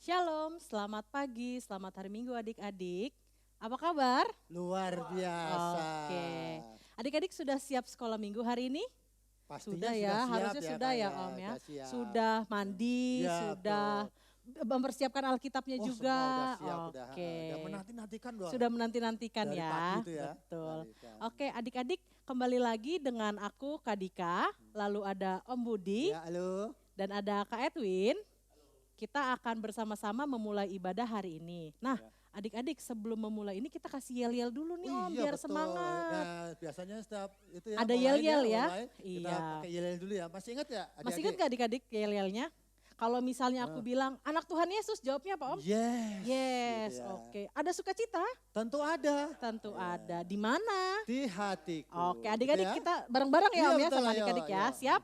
Shalom, selamat pagi, selamat hari Minggu adik-adik. Apa kabar? Luar biasa. Oke. Adik-adik sudah siap sekolah minggu hari ini? Pastinya Sudah ya, siap harusnya ya sudah Kak ya ya, Om ya. udah siap. Sudah mandi, Iya, sudah betul. mempersiapkan Alkitabnya Oh juga. semua udah siap, Oke. udah menanti-nantikan doang. Sudah menanti-nantikan Dari ya. pagi itu ya. Betul. Nantikan. Oke, adik-adik kembali lagi dengan aku Kadika, lalu ada Om Budi Ya, halo. dan ada Kak Edwin. Kita akan bersama-sama memulai ibadah hari ini. Nah, Ya. adik-adik sebelum memulai ini kita kasih yel-yel dulu nih Om, Iya, biar betul. semangat. Nah, biasanya setiap itu ya. Ada mulai yel-yel ya? mulai, Kita Iya. pakai yel-yel dulu ya. Masih ingat ya? Masih ingat gak adik-adik yel-yelnya? Kalau misalnya aku bilang, anak Tuhan Yesus, jawabnya apa Om? Yes. Yes, gitu ya. oke. Ada sukacita? Tentu ada. Tentu Ya. ada. Di mana? Di hatiku. Oke, adik-adik Gitu ya. kita bareng-bareng ya Iya, Om ya betul, sama ayo, adik-adik ya. ayo. Siap?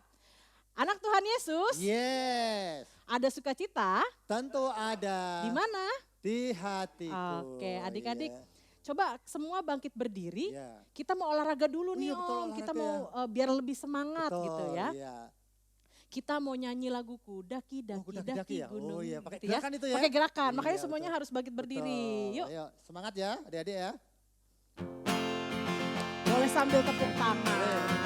Anak Tuhan Yesus, Yes. ada sukacita? Tentu ada. Di mana? Di hatiku. Oke, adik-adik. Iya. Coba semua bangkit berdiri. Iya. Kita mau olahraga dulu nih Iya, betul, Om. Kita olahraga mau biar lebih semangat Betul, gitu ya. Iya. Kita mau nyanyi lagu Kudaki Daki Kudaki-daki Daki ya? Gunung. Oh iya, pakai gitu ya. gerakan itu ya? Pakai gerakan, Iya, makanya semuanya betul. harus bangkit berdiri. Betul. Yuk, Ayo, semangat ya adik-adik ya. boleh sambil tepuk tangan. Boleh.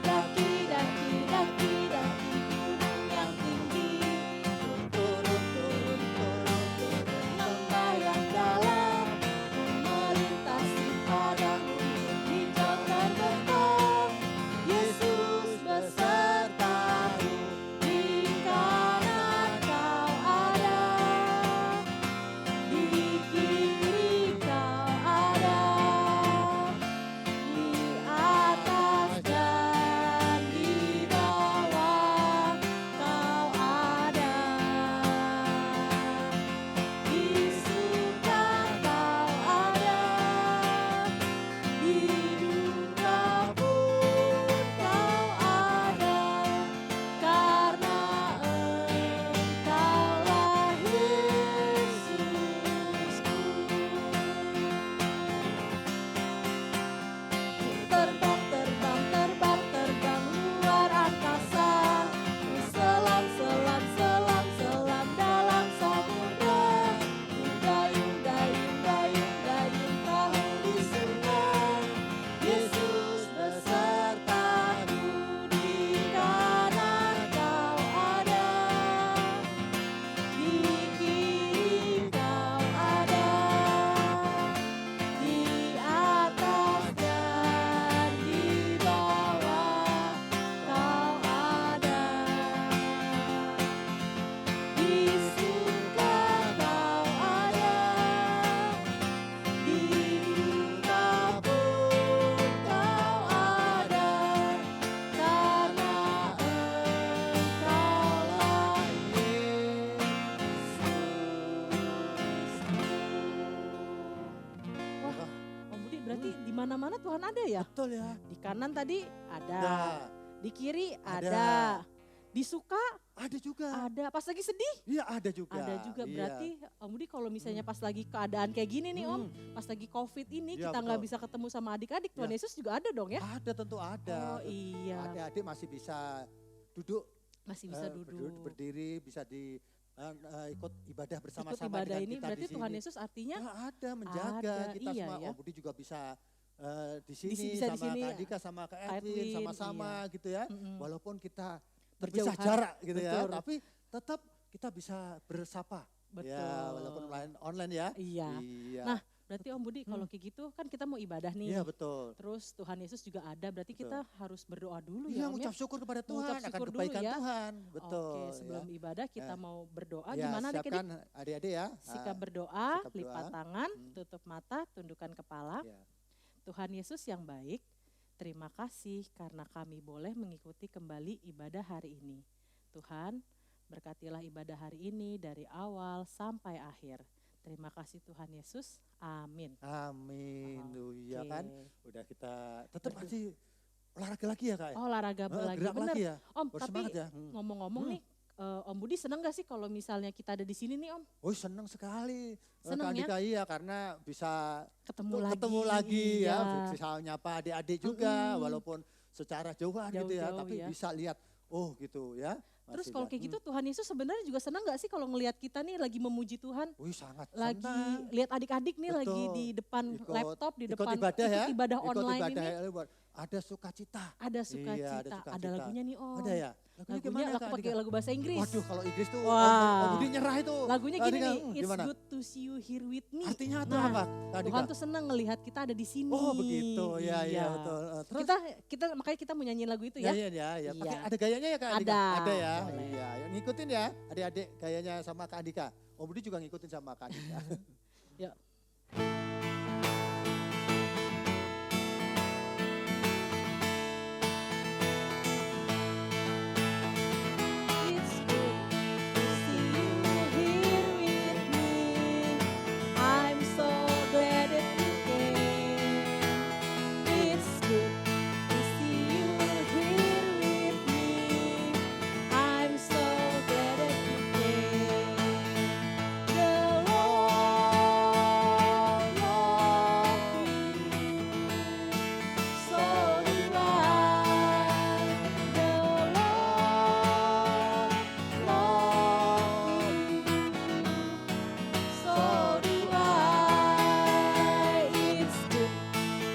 Daki daki daki daki gunung yang tinggi, Turun, turun, turun, turun. lembah yang dalam, melintasi padang hijau terbentang. Yesus besertaku, di kanan kau ada, di kiri kau ada, di atas dan di bawah kau ada, di suka kau ada, di duka pun kau ada, karena Engkaulah Yesusku. Terbang, terbang, terbang, terbang luar angkasa. Selam, selam, selam, selam dalam samudra. Dayung, dayung, dayung, dayung tahu di surga. Yesus besertaku, di kanan kau ada, di kiri kau ada, di atas dan di bawah kau ada, di suka kau ada, di duka pun kau ada, karena Engkaulah Yesus. Wah, Om Budi berarti di mana-mana Tuhan ada ya? Betul ya. Di kanan tadi ada, Nah, di kiri Ada. ada, di suka ada juga. ada, pas lagi sedih Iya, ada juga. ada juga. Iya. Berarti Om Budi kalau misalnya pas lagi keadaan kayak gini nih Om, pas lagi COVID ini Iya, kita nggak betul. bisa ketemu sama adik-adik, Tuhan Iya. Yesus juga ada dong ya? Ada, tentu ada. Oh iya, Adik-adik masih bisa duduk, masih bisa duduk. berdiri, bisa ikut ibadah Ikut bersama-sama ibadah dengan ini kita berarti di Tuhan sini. Yesus artinya Ya, ada menjaga ada, kita iya semua. ya. Om Budi juga bisa di sini bisa di sama sini, Kak Dika sama Kak Kak Edwin Edwin, sama-sama gitu ya. Mm-mm. Walaupun kita Berjauhan, terpisah jarak gitu ya, betul. tapi tetap kita bisa bersapa. Betul. Ya, walaupun online ya. Iya. Iya. Nah, berarti Om Budi kalau kayak gitu kan kita mau ibadah nih. Iya, betul. Terus Tuhan Yesus juga ada, berarti Betul. kita harus berdoa dulu Iya, ya Om ya. mengucap syukur kepada Mengucap Tuhan akan syukur dulu kebaikan ya. Tuhan. Betul. Oke, sebelum ya. ibadah kita Ya. mau berdoa. Ya, Gimana adik-adik? siapkan adik-adik ya. Sikap Ah, berdoa, sikap lipat doa. tangan, Hmm. tutup mata, tundukkan kepala. Ya. Tuhan Yesus yang baik, terima kasih karena kami boleh mengikuti kembali ibadah hari ini. Tuhan, berkatilah ibadah hari ini dari awal sampai akhir. Terima kasih Tuhan Yesus. Amin. Amin. Tuh, iya Oke. kan? Udah kita tetap Berdoa. masih olahraga lagi ya Kak ya? Olahraga lagi, Gerak bener. lagi ya? Om, tapi Bersemangat ya? ngomong-ngomong nih, Om Budi seneng gak sih kalau misalnya kita ada di sini nih Om? Oh seneng sekali. Seneng Kak ya? Dika iya karena bisa Ketemu lagi. ketemu lagi ya. iya. Bisa nyapa adik-adik juga Mm-mm. walaupun secara jauhan gitu ya, Jauh-jauh tapi ya. bisa lihat, oh gitu ya. Terus Masih kalau lihat. kayak gitu Tuhan Yesus sebenarnya juga senang gak sih kalau ngelihat kita nih lagi memuji Tuhan? Wih sangat Lagi senang. lihat adik-adik nih lagi Betul. di depan Ikut laptop, di ikut depan ibadah ikut ya. ibadah Ikut online ibadah ini. ya, ada sukacita. Ada Iya, ada sukacita, ada sukacita. lagunya nih Om. Ada ya? Lagunya gimana Lagunya aku Kak pakai Andika? lagu bahasa Inggris. Waduh, kalau Inggris tuh Om Wah, Budi nyerah itu. lagunya Kak gini Andika, nih, it's gimana? good to see you here with me. Artinya itu Nah, apa Kak Andika? Tuhan tuh senang ngelihat kita ada di sini. Oh begitu, ya Iya. betul. Terus? Kita makanya kita mau nyanyiin lagu itu ya. Ya. Pakai Iya. ada gayanya ya Kak Andika? Ada, ya. boleh. Iya, ngikutin ya adik-adik gayanya sama Kak Andika. Om Budi juga ngikutin sama Kak Andika. Ya. It's good to see you here with me. I'm so glad that you came. It's good to see you here with me. I'm so glad that you came. The Lord loves you. So do I. The Lord loves you. So do I. It's good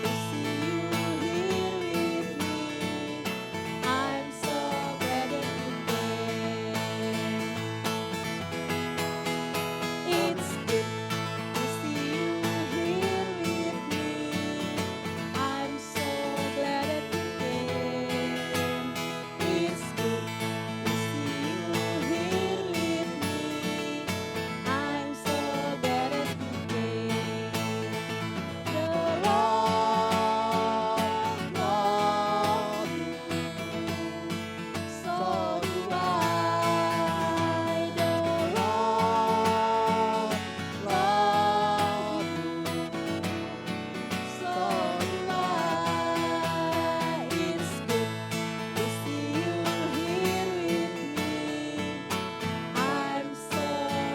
to see you here with me. I'm so glad that you came. It's good to see you here with me. I'm so glad that you came. It's good to see you here with me. I'm so glad that you came. The Lord loves you. So do I. The Lord loves you. So do I. It's good to see you here with me. I'm so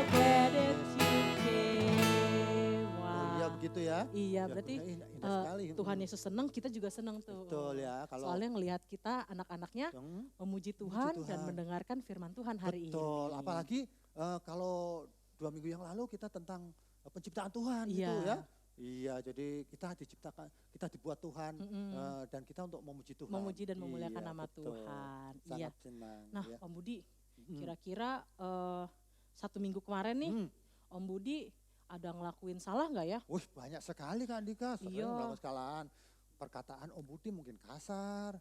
glad that you came. Oh, Wah. iya begitu ya. Iya, Ya, berarti indah, indah sekali. Tuhan Yesus senang, kita juga senang tuh. Betul ya. Kalau Soalnya ngelihat kita anak-anaknya memuji Tuhan dan Tuhan. mendengarkan firman Tuhan hari betul. ini. Apalagi kalau 2 minggu yang lalu kita tentang penciptaan Tuhan gitu Iya. ya. Iya, jadi kita diciptakan, kita dibuat Tuhan dan kita untuk memuji Tuhan. Memuji dan memuliakan Iya, nama betul. Tuhan. Sangat Iya. senang. Nah, ya. Om Budi, Mm. kira-kira 1 minggu kemarin nih, Om Budi ada ngelakuin salah nggak ya? Wih, banyak sekali Kak Andika, sering Iya. melakukan kesalahan. Perkataan Om Budi mungkin kasar,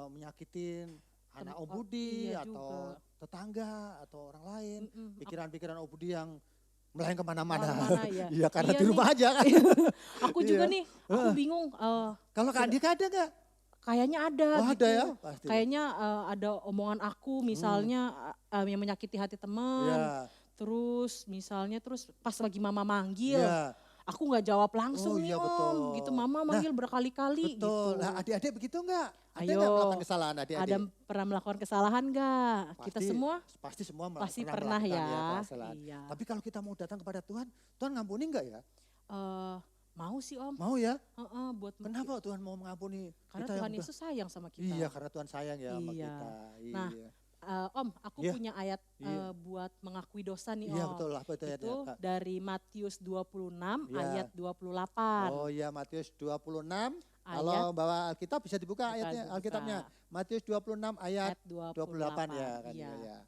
menyakitin anak Om Budi iya atau juga. tetangga atau orang lain. Mm-mm. Pikiran-pikiran Om Budi yang melayang kemana-mana. Kemana-mana, ya. Iya, karena Iya di rumah nih. aja kan. Aku juga Iya. nih, aku bingung. Kalau Kak Andika ada nggak? Kayaknya ada Oh, gitu. ada ya? Pasti. Kayaknya ada omongan aku misalnya yang menyakiti hati teman. Iya. Terus misalnya pas lagi mama manggil, Iya. aku nggak jawab langsung Oh, nih iya, Om. betul. Gitu mama manggil berkali-kali Betul. gitu. Nah, adik-adik begitu nggak? Ada Ayo. nggak melakukan kesalahan adik-adik? Ada pernah melakukan kesalahan nggak? Kita Pasti- semua Pasti semua pasti pernah pernah melakukan ya. kesalahan. Iya. Tapi kalau kita mau datang kepada Tuhan, Tuhan ngampuni nggak ya? Eh, mau sih Om. Mau ya? Heeh, buat Kenapa Tuhan mau mengampuni? Karena kita yang Tuhan udah- Yesus sayang sama kita. Iya, karena Tuhan sayang ya sama Iya. kita. Nah, Iya. Om, aku Iya. punya ayat Iya. buat mengakui dosa nih Om. Iya, betul. Apa itu ayatnya, Itu Kak? dari Matius 26 Iya. ayat 28. Oh iya, Matius 26. Ayat Kalau bawa Alkitab bisa dibuka Buka, ayatnya, buka. Alkitabnya. Matius 26 ayat ayat 28. 28 ya kan. Iya. Ya.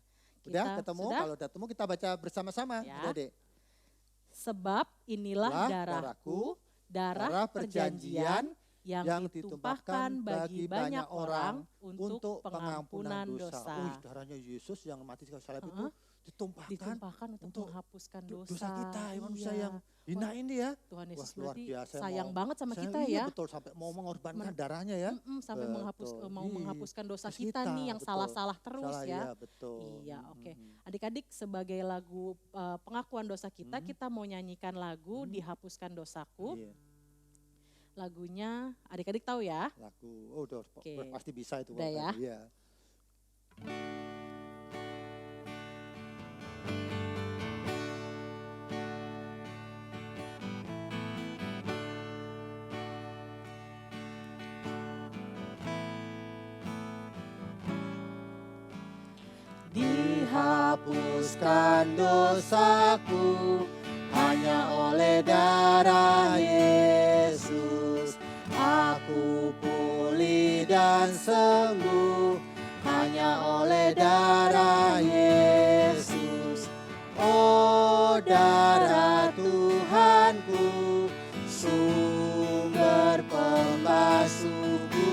Udah Kita ketemu, sudah? kalau udah ketemu kita baca bersama-sama. Ya. Adik-adik. Sebab inilah Lah, darahku, darah darah perjanjian yang yang ditumpahkan bagi banyak orang untuk pengampunan dosa. Wih, darahnya Yesus yang mati sekali salib itu ditumpahkan Ditumpahkan untuk untuk menghapuskan dosa. dosa kita, ya manusia Iya. yang hina ini ya. Tuhan Yesus luar berarti biasa, sayang mau- banget sama Saya- kita iya, ya. betul, sampai mau mengorbankan darahnya ya. Sampai Betul. mau Iya, menghapuskan dosa dosa kita nih yang betul. salah-salah terus Salah, ya. iya, betul. Iya, oke. Mm-mm. Adik-adik sebagai lagu pengakuan dosa kita, kita mau nyanyikan lagu Dihapuskan Dosaku. Iya, Lagunya adik-adik tahu ya? lagu. Oh, udah Oke. pasti bisa itu. Udah Bapak. ya? Iya. Dihapuskan dosaku hanya oleh darah Yesus. Aku pulih dan sembuh hanya oleh darah Yesus. Oh darah Tuhanku, sumber pembasuhku,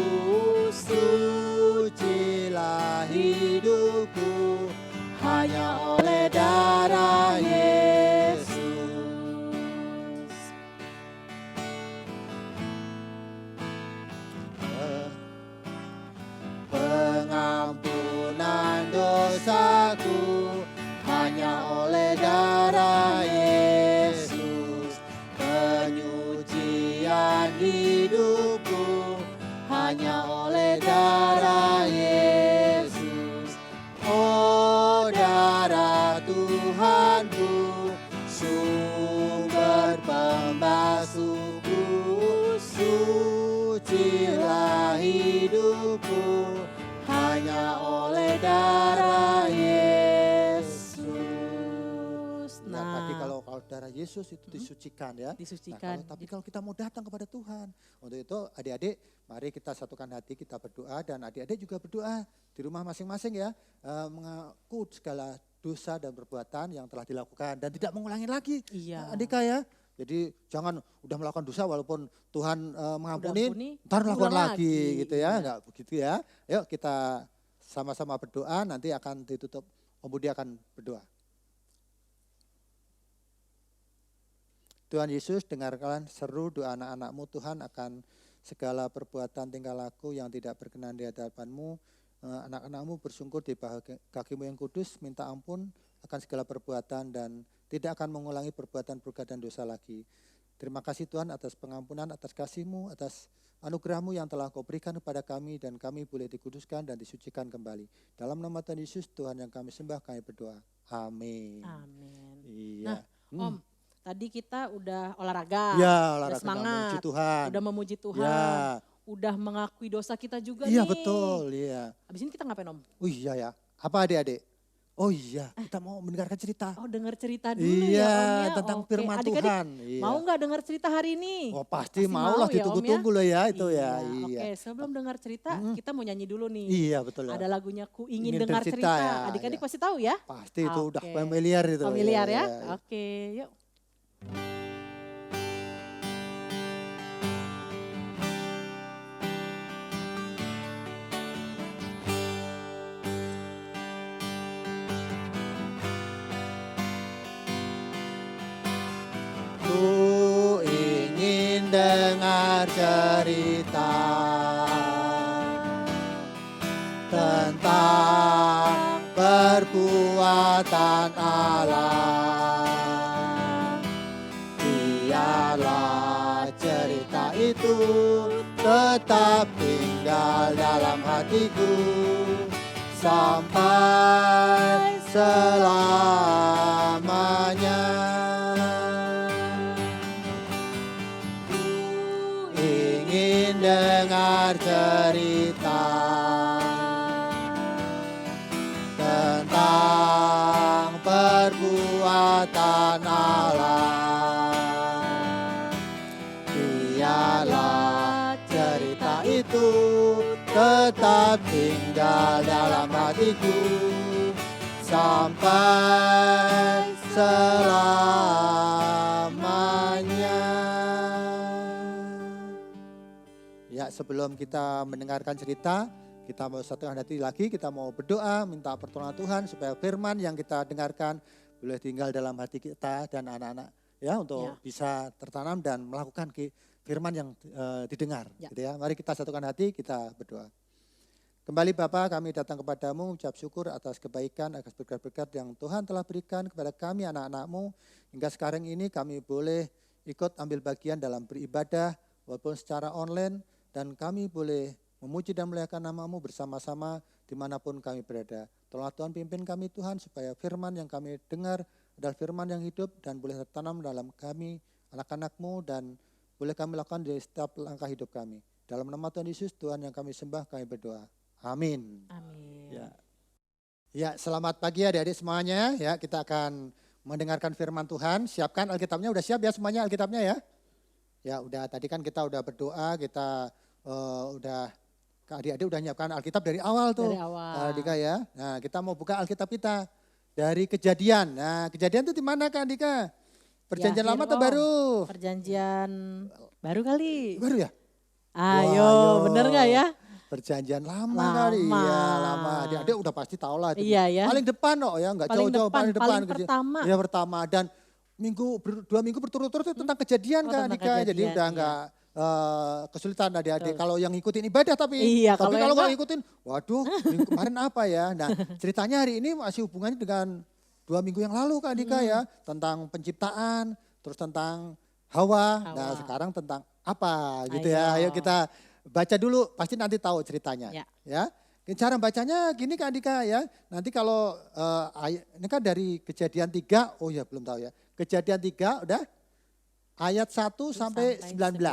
sucilah hidupku hanya oleh darah Yesus. Pengampunan dosaku hanya oleh darah Yesus. Penyucian hidupku hanya oleh darah Yesus. Oh darah Tuhanku, sumber pembasuhku, sucilah hidupku hanya oleh darah Yesus. Tadi kalau darah Yesus itu disucikan ya. Disucikan. Tapi kalau kita mau datang kepada Tuhan, untuk itu adik-adik mari kita satukan hati, kita berdoa, dan adik-adik juga berdoa di rumah masing-masing ya, mengaku segala dosa dan perbuatan yang telah dilakukan dan tidak mengulangi lagi. Iya. Andika ya. Jadi jangan udah melakukan dosa walaupun Tuhan mengampuni, ntar melakukan lagi gitu ya, enggak begitu ya. Yuk kita sama-sama berdoa, nanti akan ditutup, Om Budi akan berdoa. Tuhan Yesus, dengarkan seru doa anak-anak-Mu Tuhan akan segala perbuatan tingkah laku yang tidak berkenan di hadapan-Mu. Anak-anak-Mu bersungkur di bawah kaki-Mu yang kudus, minta ampun akan segala perbuatan dan tidak akan mengulangi perbuatan-perbuatan dosa lagi. Terima kasih Tuhan atas pengampunan, atas kasih-Mu, atas anugerah-Mu yang telah Kau berikan kepada kami dan kami boleh dikuduskan dan disucikan kembali. Dalam nama Tuhan Yesus, Tuhan yang kami sembah, kami berdoa. Amin. Amin. Iya. Om, tadi kita udah olahraga, ya, udah semangat, memuji Tuhan. udah memuji Tuhan, Ya. udah mengakui dosa kita juga Iya nih. betul, iya. Habis ini kita ngapain Om? Oh iya ya, apa adik-adik? Oh iya, kita mau mendengarkan cerita. Oh dengar cerita dulu Iya, ya Om ya. tentang Oke. firman Adik-adik, Tuhan. Iya. mau nggak dengar cerita hari ini? Oh pasti mau mau lah, ya, Om, ditunggu-tunggu loh ya itu ya. Iya. Iya. Oke, sebelum dengar cerita kita mau nyanyi dulu nih. Iya betul ya. Ada lagunya Ku Ingin Ingin Dengar Bercerita Cerita. ya, Adik-adik iya. pasti tahu ya? Pasti itu udah Oke. familiar itu. Familiar Iya, ya? iya. Oke, yuk. Ku ingin dengar cerita tentang perbuatan Allah. Biarlah cerita itu tetap tinggal dalam hatiku sampai selamanya. Ingin dengar cerita tentang perbuatan Allah. Biarlah cerita itu tetap tinggal dalam hatiku sampai selamanya. Ya, sebelum kita mendengarkan cerita, kita mau satukan hati lagi, kita mau berdoa, minta pertolongan Tuhan supaya firman yang kita dengarkan boleh tinggal dalam hati kita dan anak-anak ya untuk bisa tertanam dan melakukan firman yang didengar. Gitu ya. Mari kita satukan hati, kita berdoa. Kembali Bapa, kami datang kepadamu mengucap syukur atas kebaikan, atas berkat-berkat yang Tuhan telah berikan kepada kami anak-anak-Mu. Hingga sekarang ini kami boleh ikut ambil bagian dalam beribadah walaupun secara online, dan kami boleh memuji dan memuliakan nama-Mu bersama-sama dimanapun kami berada. Tolonglah Tuhan pimpin kami Tuhan supaya firman yang kami dengar adalah firman yang hidup dan boleh tertanam dalam kami anak-anak-Mu dan boleh kami lakukan di setiap langkah hidup kami. Dalam nama Tuhan Yesus, Tuhan yang kami sembah, kami berdoa. Amin. Amin. Ya. Ya, selamat pagi adik-adik semuanya. Ya, kita akan mendengarkan firman Tuhan. Siapkan Alkitabnya, udah siap ya semuanya Alkitabnya ya? Ya, udah. Tadi kan kita udah berdoa, kita udah adik-adik udah nyiapkan Alkitab dari awal Dari tuh, awal. Dika ya. Nah, kita mau buka Alkitab kita dari Kejadian. Nah, Kejadian itu di mana Kak Dika? Perjanjian Yahir, lama atau Om. baru? Perjanjian baru kali. Baru ya? Ayo, bener gak ya? Perjanjian lama kali, Lama. iya lama. Adik-adik udah pasti tahu lah itu. Iya ya. Paling depan loh ya, nggak Paling jauh-jauh, depan, paling depan. paling pertama. Iya pertama dan 2 minggu berturut-turut itu tentang kejadian Oh, Kak tentang Dika. Jadi kejadian, udah iya. nggak adik-adik Betul. kalau yang ngikutin ibadah tapi Iya, kalau yang kalau nggak enggak, ngikutin, waduh minggu kemarin apa ya. Nah ceritanya hari ini masih hubungannya dengan 2 minggu yang lalu Kak Dika ya. Tentang penciptaan, terus tentang Hawa. Nah Hawa. sekarang tentang apa gitu ya. Ayo Ayo. kita baca dulu, pasti nanti tahu ceritanya. Ya. Ya, cara bacanya gini Kak Dika ya. Nanti kalau ini kan dari Kejadian 3, oh ya belum tahu ya. Kejadian 3 udah ayat 1 sampai 19.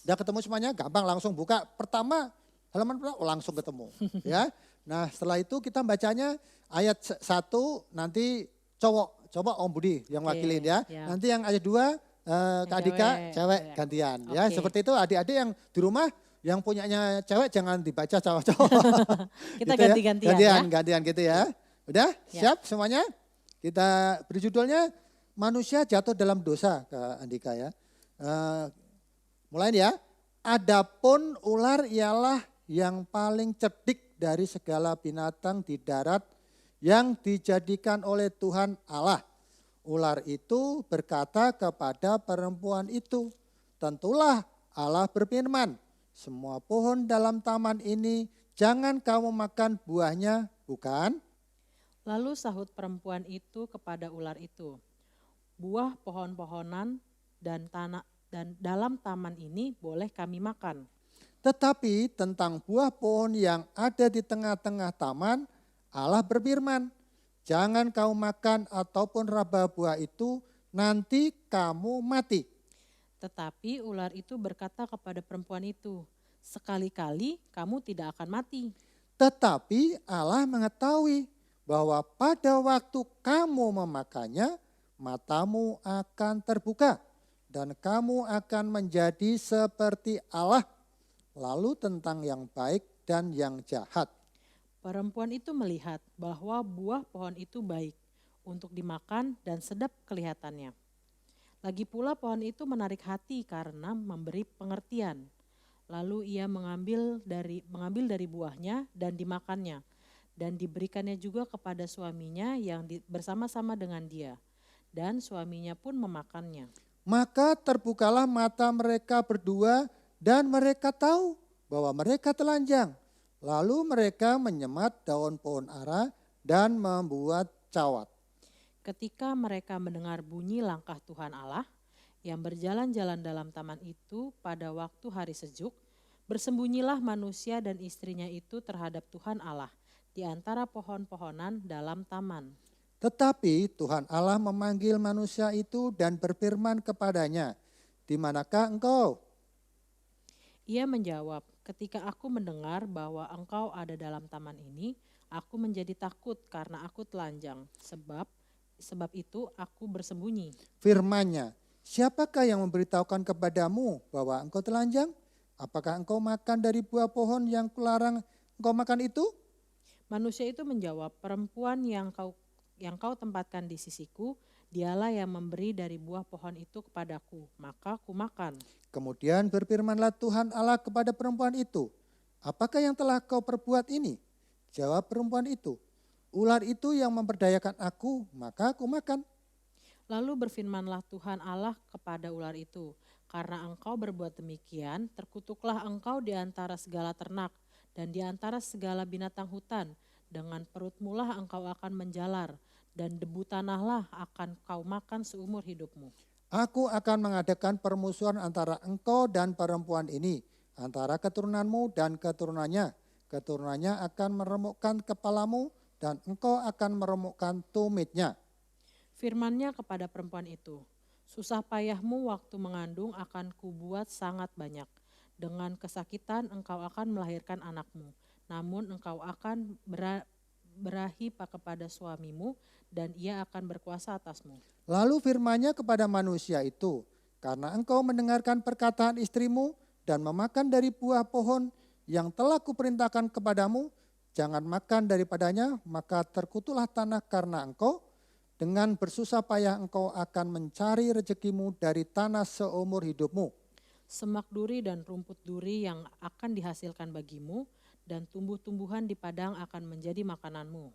Udah ketemu semuanya? Gampang langsung buka. Pertama halaman pertama langsung ketemu ya. Nah, setelah itu kita bacanya ayat 1 nanti cowok. Coba Om Budi yang Oke, wakilin ya. ya. Nanti yang ayat 2 Kak Dika cewek cewek. gantian ya. Oke. Seperti itu adik-adik yang di rumah yang punyanya cewek jangan dibaca cowok-cowok. Kita Gitu ya. ganti-gantian ya. Gantian gitu ya. Udah Ya. siap semuanya? Kita beri judulnya manusia jatuh dalam dosa Kak Andika ya. Mulai nih ya. Adapun ular ialah yang paling cerdik dari segala binatang di darat yang dijadikan oleh Tuhan Allah. Ular itu berkata kepada perempuan itu, tentulah Allah berfirman, semua pohon dalam taman ini jangan kamu makan buahnya, bukan? Lalu sahut perempuan itu kepada ular itu, buah pohon-pohonan dan dalam taman ini boleh kami makan. Tetapi tentang buah pohon yang ada di tengah-tengah taman, Allah berfirman, jangan kamu makan ataupun raba buah itu, nanti kamu mati. Tetapi ular itu berkata kepada perempuan itu, sekali-kali kamu tidak akan mati. Tetapi Allah mengetahui bahwa pada waktu kamu memakannya, matamu akan terbuka dan kamu akan menjadi seperti Allah. Lalu tentang yang baik dan yang jahat. Perempuan itu melihat bahwa buah pohon itu baik untuk dimakan dan sedap kelihatannya. Lagi pula pohon itu menarik hati karena memberi pengertian. Lalu ia mengambil dari buahnya dan dimakannya. Dan diberikannya juga kepada suaminya yang bersama-sama dengan dia. Dan suaminya pun memakannya. Maka terbukalah mata mereka berdua dan mereka tahu bahwa mereka telanjang. Lalu mereka menyemat daun pohon ara dan membuat cawat. Ketika mereka mendengar bunyi langkah Tuhan Allah yang berjalan-jalan dalam taman itu pada waktu hari sejuk, bersembunyilah manusia dan istrinya itu terhadap Tuhan Allah di antara pohon-pohonan dalam taman. Tetapi Tuhan Allah memanggil manusia itu dan berfirman kepadanya, di manakah engkau? Ia menjawab, ketika aku mendengar bahwa engkau ada dalam taman ini, aku menjadi takut karena aku telanjang. Sebab itu aku bersembunyi. Firman-Nya, siapakah yang memberitahukan kepadamu bahwa engkau telanjang? Apakah engkau makan dari buah pohon yang kularang engkau makan itu? Manusia itu menjawab, perempuan yang kau tempatkan di sisiku, dialah yang memberi dari buah pohon itu kepadaku, maka ku makan. Kemudian berfirmanlah Tuhan Allah kepada perempuan itu, apakah yang telah kau perbuat ini? Jawab perempuan itu, ular itu yang memperdayakan aku, maka aku makan. Lalu berfirmanlah Tuhan Allah kepada ular itu, karena engkau berbuat demikian, terkutuklah engkau di antara segala ternak dan di antara segala binatang hutan. Dengan perutmu lah engkau akan menjalar, dan debu tanahlah akan kau makan seumur hidupmu. Aku akan mengadakan permusuhan antara engkau dan perempuan ini, antara keturunanmu dan keturunannya. Keturunannya akan meremukkan kepalamu dan engkau akan meremukkan tumitnya. Firman-Nya kepada perempuan itu, susah payahmu waktu mengandung akan kubuat sangat banyak. Dengan kesakitan engkau akan melahirkan anakmu, namun engkau akan berahi kepada suamimu dan ia akan berkuasa atasmu. Lalu firman-Nya kepada manusia itu, karena engkau mendengarkan perkataan istrimu dan memakan dari buah pohon yang telah kuperintahkan kepadamu, jangan makan daripadanya, maka terkutuklah tanah karena engkau. Dengan bersusah payah engkau akan mencari rezekimu dari tanah seumur hidupmu. Semak duri dan rumput duri yang akan dihasilkan bagimu, dan tumbuh-tumbuhan di padang akan menjadi makananmu.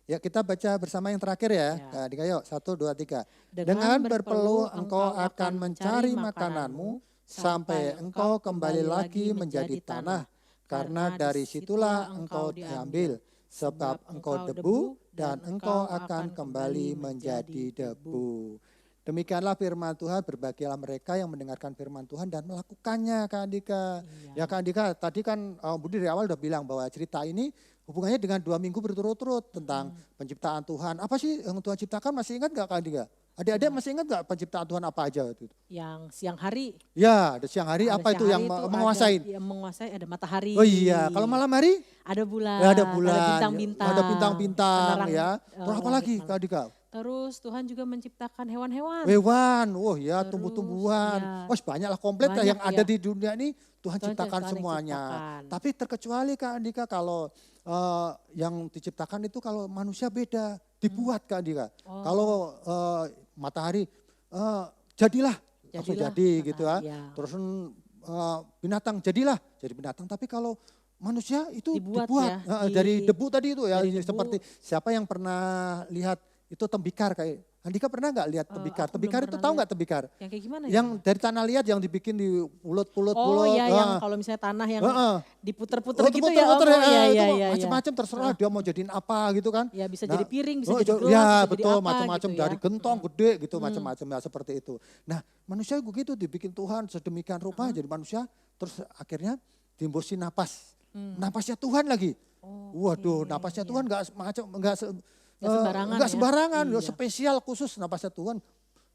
Ya, kita baca bersama yang terakhir ya. Ya. Nah, ayo 1, 2, 3. Dengan berpeluh engkau akan mencari makananmu sampai engkau kembali lagi menjadi tanah. Karena dari situlah engkau diambil. Sebab engkau debu dan engkau akan kembali menjadi debu. Demikianlah firman Tuhan, berbahagialah mereka yang mendengarkan firman Tuhan dan melakukannya, Kak Andika. Ya Kak Andika, tadi kan Budi dari awal udah bilang bahwa cerita ini hubungannya dengan 2 minggu berturut-turut tentang penciptaan Tuhan. Apa sih yang Tuhan ciptakan, masih ingat gak Kak Andika? Adik-adik masih ingat gak penciptaan Tuhan apa aja waktu itu? Yang siang hari. Ya, ada siang hari, Ada apa siang itu hari yang itu menguasai? Yang menguasai ada matahari. Oh iya, kalau malam hari? Ada bulan. Ya, ada bulan, Ada bintang-bintang. ada bintang-bintang penerang, ya. Terus apa langit lagi malam. Kak Andika? Terus Tuhan juga menciptakan hewan-hewan. Hewan, wah ya, Terus, tumbuh-tumbuhan. ya. Wah banyak lah, komplit lah Banyak, yang ada ya. di dunia ini Tuhan Tuhan ciptakan yang semuanya. ciptakan. Tapi terkecuali Kak Andika kalau yang diciptakan itu kalau manusia beda, dibuat Kak Andika. Oh. Kalau matahari jadilah, langsung Jadilah jadi gitu ya. matahari, ya. Terus binatang jadilah, jadi binatang. Tapi kalau manusia itu Dibuat dibuat ya, dari debu tadi itu ya, dari debu. seperti siapa yang pernah lihat itu tembikar kayak Andika pernah nggak lihat tembikar? Aku belum Tembikar itu pernah tahu lihat. nggak tembikar? Yang kayak gimana Yang ya? dari tanah liat yang dibikin di pulut-pulut. Oh iya, yang kalau misalnya tanah yang diputer-puter gitu ya. Puter-puter, Om. Oh, iya, itu iya, iya. macam-macam terserah dia mau jadiin apa gitu kan. Ya bisa Nah, jadi piring, bisa jadi gelas, ya bisa jadi betul, apa macam-macam gitu dari ya. gentong gede gitu, macam-macam ya seperti itu. Nah manusia begitu dibikin Tuhan sedemikian rupa jadi manusia, terus akhirnya diembusin napas. Napasnya Tuhan lagi. Oh, Waduh, oke, napasnya iya. Tuhan nggak sembarangan ya. sembarangan, Iya. spesial khusus napasnya Tuhan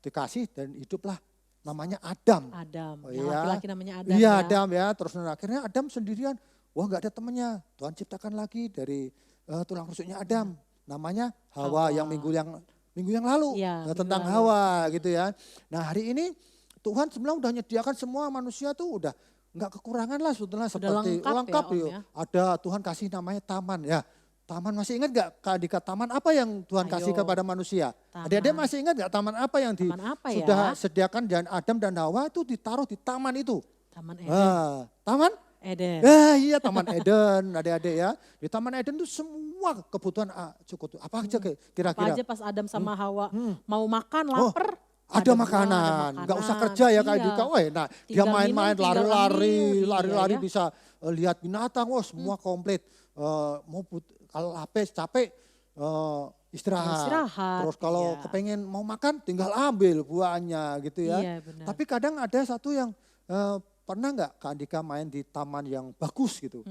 dikasih dan hiduplah namanya Adam. Adam, Oh, yang iya. laki-laki namanya Adam Iya ya. Adam ya, terus akhirnya Adam sendirian. Wah nggak ada temannya, Tuhan ciptakan lagi dari tulang rusuknya Adam. Namanya Hawa, Hawa. yang minggu yang lalu Iya, minggu tentang lalu. Hawa gitu ya. Nah hari ini Tuhan sebenarnya udah nyediakan semua manusia tuh udah nggak kekurangan lah sebetulnya, seperti lengkap ya, Om, yuk. ya. Ada Tuhan kasih namanya taman ya. Taman, masih ingat gak Kak Dika, taman apa yang Tuhan Ayo. kasih kepada manusia? Taman. Adik-adik masih ingat gak taman apa yang Taman apa ya? sudah sediakan dan Adam dan Hawa itu ditaruh di taman itu? Taman Eden. Taman? Eden. Iya Taman Eden adik-adik ya. Di Taman Eden itu semua kebutuhan cukup. Apa aja Apa kira-kira? aja pas Adam sama Hawa mau makan, lapar. Ada semua, makanan, nggak usah kerja ya Kak Iya. Dika. Wah, nah dia Tinggal main-main, minum, tinggal lari-lari, ambil. lari-lari Iya, ya. bisa lihat binatang, wah semua komplit. Kalau lapis capek istirahat. Istirahat, Terus kalau iya. kepengen mau makan tinggal ambil buahnya gitu ya. Iya, benar. Tapi kadang ada satu yang pernah nggak Kak Andika main di taman yang bagus gitu?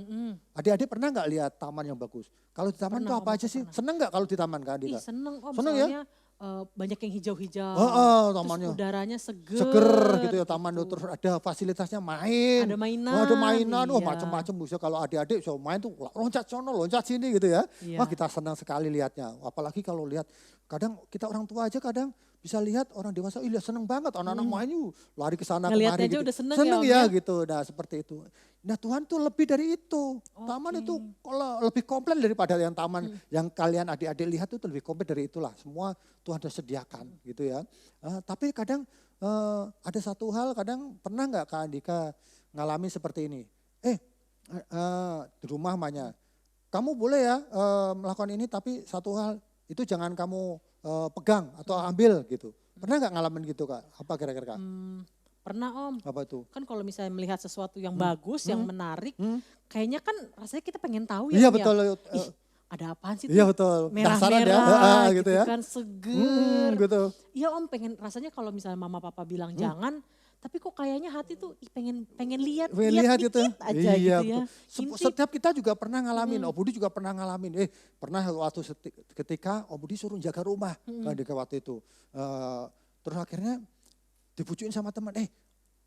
Adik-adik pernah nggak lihat taman yang bagus? Kalau di taman Pernah, itu Om, apa aja aku sih? pernah. Seneng nggak kalau di taman Kak Andika? Ih seneng Om, Seneng ya? soalnya banyak yang hijau-hijau. Tamannya. Terus udaranya seger. Seger gitu ya taman itu, terus ada fasilitasnya main. Ada mainan, Ada mainan, iya. macam-macam. Bisa kalau adik-adik so main tuh loncat sono, loncat sini gitu ya. Iya. Wah kita senang sekali lihatnya. Apalagi kalau lihat, kadang kita orang tua aja kadang bisa lihat orang dewasa, iya seneng banget anak-anak main yuk lari ke sana Ngeliatnya kemari aja gitu. udah seneng Seneng ya, Om, ya ya? gitu. Nah seperti itu. Nah Tuhan tuh lebih dari itu. Taman itu kalau lebih komplit daripada yang taman yang kalian adik-adik lihat itu lebih komplit dari itulah. Semua Tuhan sudah sediakan gitu ya. Tapi kadang ada satu hal, kadang pernah nggak Kak Andika ngalamin seperti ini? Di rumah namanya, kamu boleh ya melakukan ini tapi satu hal itu jangan kamu pegang atau ambil gitu. Pernah nggak ngalamin gitu Kak? Apa kira-kira Kak? Pernah Om. Apa itu? Kan kalau misalnya melihat sesuatu yang bagus, yang menarik, kayaknya kan rasanya kita pengen tahu ya. Iya Om, ya. betul. Ih, ada apaan sih Iya tuh? betul. Merah-merah Penasaran ya. gitu ya. kan, seger. Gitu. Iya Om, pengen rasanya kalau misalnya mama papa bilang jangan, tapi kok kayaknya hati tuh pengen lihat Lihat dikit gitu. aja Iya, gitu ya. betul. Intip. Setiap kita juga pernah ngalamin, Om Budi juga pernah ngalamin. Pernah waktu ketika Om Budi suruh jaga rumah kan di waktu itu. Terus akhirnya dibujukin sama teman,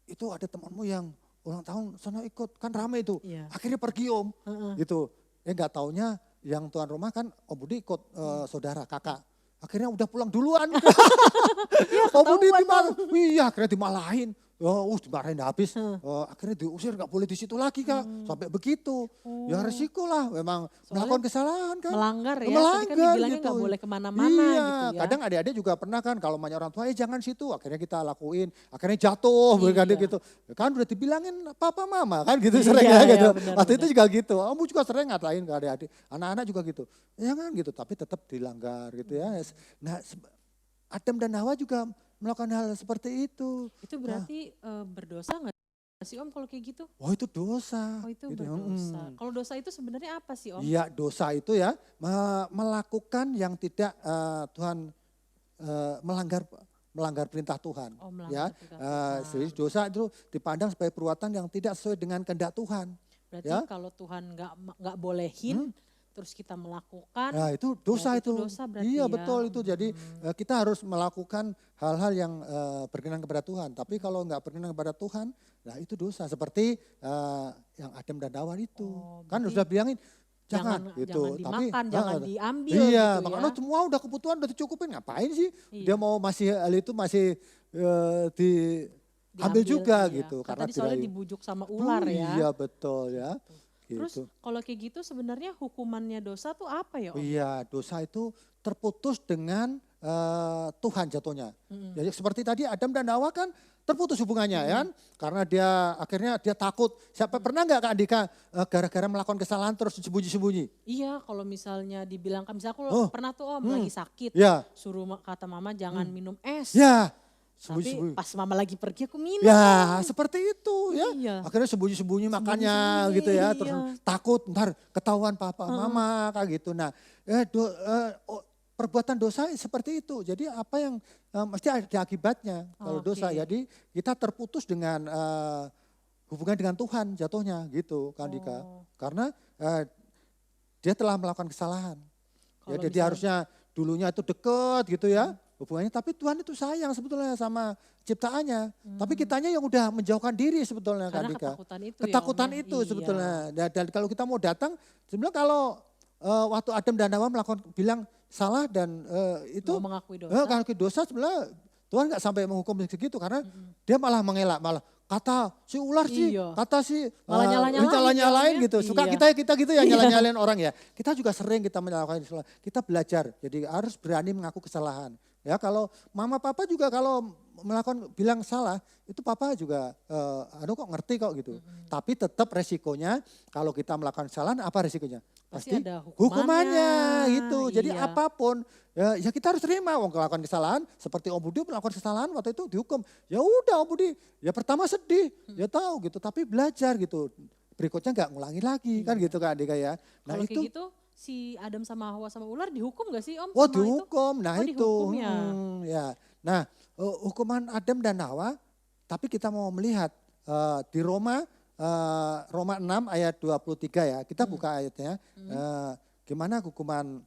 itu ada temanmu yang ulang tahun, sana ikut, kan rame itu. Iya. Akhirnya pergi Om, gitu. Nggak taunya yang tuan rumah kan Om Budi ikut saudara, kakak. Akhirnya udah pulang duluan. Om Budi akhirnya dimalahin. Dimarahin habis. Akhirnya diusir, gak boleh di situ lagi Kak. Sampai begitu. Ya resiko lah memang melakukan kesalahan kan. Melanggar ya, melanggar, tadi kan dibilangnya gitu. gak boleh kemana-mana gitu ya. Kadang adik-adik juga pernah kan kalau banyak orang tua, jangan situ. Akhirnya kita lakuin, akhirnya jatuh. Gitu. Kan udah dibilangin papa mama kan gitu sering ya gitu. Waktu itu juga gitu, kamu juga sering ngatain ke adik-adik. Anak-anak juga gitu, jangan gitu tapi tetap dilanggar gitu ya. Nah Adam dan Hawa juga melakukan hal seperti itu. Itu berarti berdosa nggak sih Om kalau kayak gitu? Oh itu dosa. Oh itu gitu. berdosa. Kalau dosa itu sebenarnya apa sih Om? Iya dosa itu ya melakukan yang tidak Tuhan melanggar perintah Tuhan. Melanggar perintah Tuhan. Jadi dosa itu dipandang sebagai perbuatan yang tidak sesuai dengan kehendak Tuhan. Berarti kalau Tuhan nggak bolehin, terus kita melakukan. Nah itu dosa itu. Dosa berarti iya ya. betul itu. Jadi kita harus melakukan hal-hal yang berkenan kepada Tuhan. Tapi kalau nggak berkenan kepada Tuhan, nah itu dosa. Seperti yang Adam dan Hawa itu. Kan sudah bilangin jangan gitu. Jangan dimakan, jangan diambil iya, gitu ya. makanya semua udah kebutuhan udah dicukupin. Ngapain sih? Dia mau hal itu masih diambil juga gitu. Karena soalnya dibujuk sama ular ya. Iya betul ya. Terus kalau kayak gitu sebenarnya hukumannya dosa tuh apa ya Om? Iya dosa itu terputus dengan Tuhan jatuhnya. Jadi seperti tadi Adam dan Hawa kan terputus hubungannya kan. Karena dia akhirnya dia takut. Siapa pernah nggak Kak Andika gara-gara melakukan kesalahan terus sembunyi-sembunyi? Iya kalau misalnya dibilang, misalnya aku pernah tuh Om lagi sakit. Suruh kata mama jangan minum es. Ya. Tapi pas mama lagi pergi aku minum. Ya seperti itu ya. Iya. Akhirnya sembunyi-sembunyi makannya gitu ya. Terus takut ntar ketahuan papa mama kayak gitu. Nah perbuatan dosa seperti itu. Jadi apa yang mesti ada akibatnya kalau dosa. Jadi kita terputus dengan hubungan dengan Tuhan jatuhnya gitu Kak Andika. Karena dia telah melakukan kesalahan. Ya, jadi harusnya dulunya itu deket gitu ya. Hubungannya, tapi Tuhan itu sayang sebetulnya sama ciptaannya. Tapi kitanya yang udah menjauhkan diri sebetulnya Kak Andika. Ketakutan itu sebetulnya. Dan kalau kita mau datang, sebenarnya kalau waktu Adam dan Hawa bilang salah dan itu mengakui dosa sebenarnya Tuhan nggak sampai menghukum segitu karena dia malah mengelak, malah kata si ular sih, kata si malah nyala-nyalain gitu. Suka kita gitu ya nyala-nyalain orang ya. Kita juga sering kita melakukan kesalahan. Kita belajar, jadi harus berani mengaku kesalahan. Ya kalau mama papa juga kalau bilang salah, itu papa juga kok ngerti kok gitu. Tapi tetap resikonya kalau kita melakukan kesalahan apa resikonya? Pasti ada hukumannya gitu. Jadi apapun ya kita harus terima wong melakukan kesalahan. Seperti Om Budi melakukan kesalahan waktu itu dihukum. Ya udah Om Budi, ya pertama sedih, ya tahu gitu. Tapi belajar gitu. Berikutnya nggak ngulangi lagi kan gitu Kak Andika ya. Nah kalau kayak gitu si Adam sama Hawa sama ular dihukum gak sih Om? Dihukum, nah itu. Dihukum ya. Ya. Nah hukuman Adam dan Hawa, tapi kita mau melihat di Roma 6 ayat 23 ya. Kita buka ayatnya. Gimana hukuman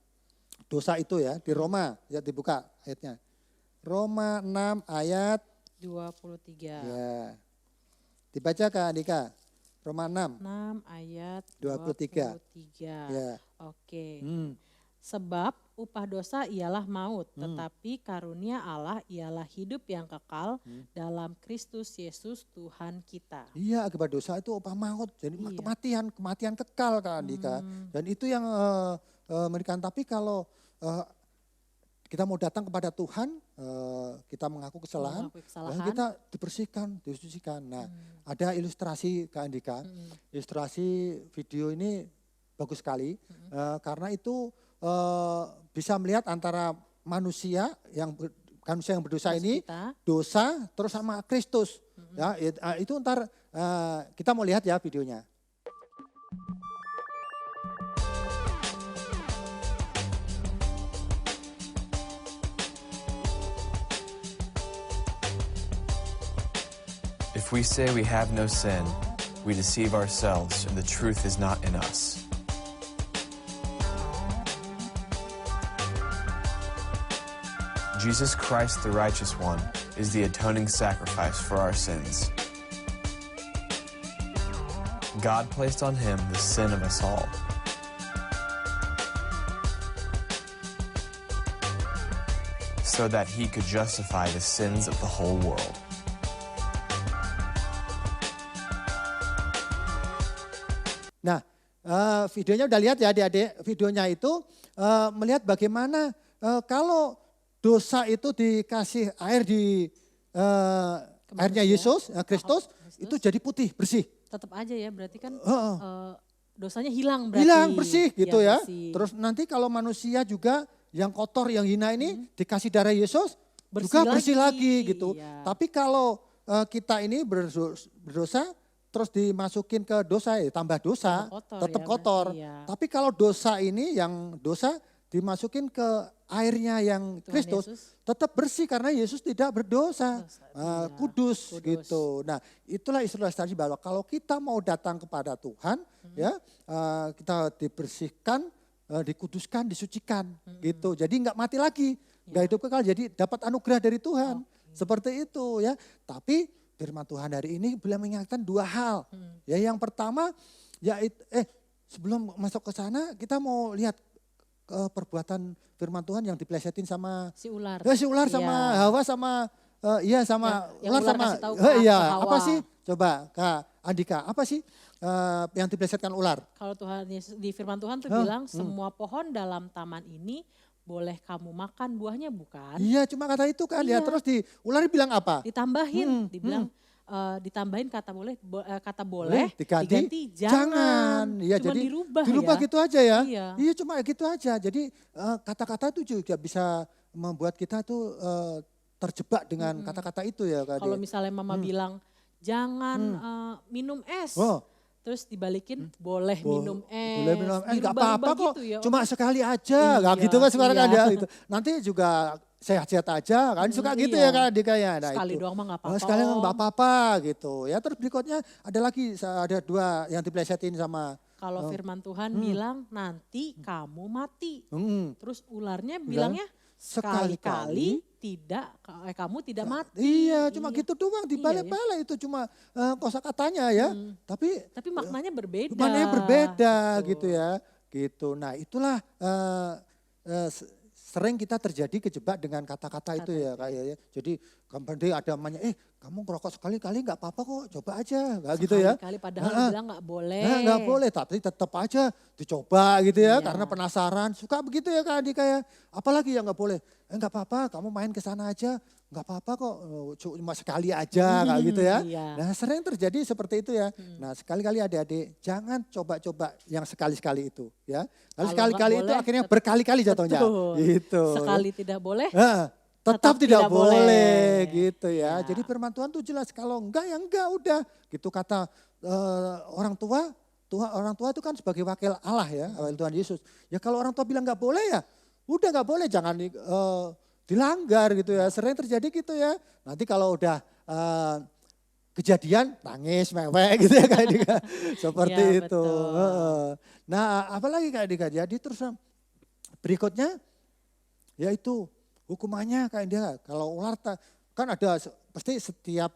dosa itu ya di Roma, ya dibuka ayatnya. Roma 6 ayat 23. Ya. Dibaca Kak Andika. Roma 6 ayat 23. Ya. Oke. Sebab upah dosa ialah maut, tetapi karunia Allah ialah hidup yang kekal dalam Kristus Yesus Tuhan kita. Iya, akibat dosa itu upah maut, jadi kematian kekal Kak Andika. Dan itu yang memberikan, tapi kalau kita mau datang kepada Tuhan, kita mengaku kesalahan, dan kita dibersihkan, disucikan. Nah, ada ilustrasi Kak Andika, ilustrasi video ini bagus sekali, karena itu bisa melihat antara manusia yang berdosa ini, dosa terus sama Kristus. Ya, itu ntar kita mau lihat ya videonya. If we say we have no sin, we deceive ourselves and the truth is not in us. Jesus Christ, the righteous one, is the atoning sacrifice for our sins. God placed on him the sin of us all. so that he could justify the sins of the whole world. Nah, videonya udah lihat ya adik-adik. Videonya itu melihat bagaimana kalau dosa itu dikasih air di airnya Yesus, Kristus, itu jadi putih, bersih. Tetap aja ya, berarti kan Heeh. dosanya hilang berarti. Hilang, bersih gitu ya. bersih. Terus nanti kalau manusia juga yang kotor, yang hina ini dikasih darah Yesus, juga bersih lagi gitu. Iya. Tapi kalau kita ini berdosa, terus dimasukin ke dosa, ya tambah dosa, Kotor tetap ya, kotor. berarti ya. Tapi kalau dosa ini, yang dosa dimasukin ke airnya yang Tuhan Kristus, Yesus. tetap bersih karena Yesus tidak berdosa, Iya, kudus, kudus. gitu. Nah, itulah istilah tadi bahwa kalau kita mau datang kepada Tuhan, ya kita dibersihkan, dikuduskan, disucikan, gitu. Jadi nggak mati lagi, nggak hidup kekal. Jadi dapat anugerah dari Tuhan, seperti itu ya. Tapi firman Tuhan hari ini boleh mengingatkan dua hal. Ya, yang pertama, sebelum masuk ke sana kita mau lihat perbuatan firman Tuhan yang dipelesetin sama Si ular. si ular sama Iya. Hawa sama sama Yang ular ular sama kasih tahu ke iya, Hawa. apa sih? Coba Kak Andika, apa sih yang dipelesetkan ular? Kalau Tuhan Yesus di firman Tuhan tuh Hah? bilang semua pohon dalam taman ini boleh kamu makan buahnya bukan? Iya, cuma kata itu kan ya. Iya. Terus ular bilang apa? Ditambahin, dibilang ditambahin kata boleh diganti jangan. Iya, Cuma jadi dirubah ya. gitu aja ya. Iya. Iya, cuma gitu aja. Jadi kata-kata itu juga bisa membuat kita tuh terjebak dengan kata-kata itu ya Kak. Kalau misalnya mama bilang jangan minum es. Oh. Terus dibalikin boleh minum es. Boleh minum es, nggak Dirubah-rubah apa-apa kok. gitu ya. Cuma sekali aja, nggak Iya, gitu kan sekarang kan iya. ya. Gitu. Nanti juga sehat-sehat aja kan, suka gitu iya. ya Kak Dika ya. Nah, Sekali itu. doang mah nggak apa-apa, Sekali Om. nggak apa-apa gitu. Ya terus berikutnya ada lagi, ada dua yang dipelesetin sama. Kalau firman Tuhan bilang nanti kamu mati. Terus ularnya bilangnya sekali-kali kamu tidak mati. Iya, cuma gitu doang dibalik-balik itu cuma kosakatanya ya. Tapi maknanya berbeda. Maknanya berbeda Betul. gitu ya. Gitu. Nah, itulah sering kita terjadi kejebak dengan kata-kata itu ya Kak ya. Jadi kemudian ada namanya, kamu ngerokok sekali-kali nggak apa-apa kok, coba aja. Nggak gitu ya. Sekali-kali padahal bilang nggak boleh. Nah, nggak boleh, tapi tetap aja dicoba gitu ya, Iya. karena penasaran. Suka begitu ya Kak Andika ya. Apalagi yang nggak boleh, nggak apa-apa, kamu main ke sana aja, nggak apa-apa kok, cuma sekali aja kayak gitu ya. Iya. Nah sering terjadi seperti itu ya. Nah sekali-kali adik-adik, jangan coba-coba yang sekali-sekali itu ya. Kalau Kalau sekali-kali nggak itu boleh, akhirnya berkali-kali jatuhnya. Betul. Gitu. Sekali tidak boleh. Tetap tidak boleh boleh. gitu ya. Ya. Jadi firman Tuhan tuh jelas, kalau enggak ya enggak udah. Gitu kata orang tua itu kan sebagai wakil Allah ya, wakil Tuhan Yesus. Ya kalau orang tua bilang enggak boleh ya, udah enggak boleh, jangan dilanggar gitu ya. Sering terjadi gitu ya. Nanti kalau udah kejadian nangis mewek gitu ya Kak Dika. Seperti Ya, itu. betul. Nah apalagi Kak Dika, jadi terus berikutnya yaitu hukumannya kayak dia, kalau ular kan ada pasti setiap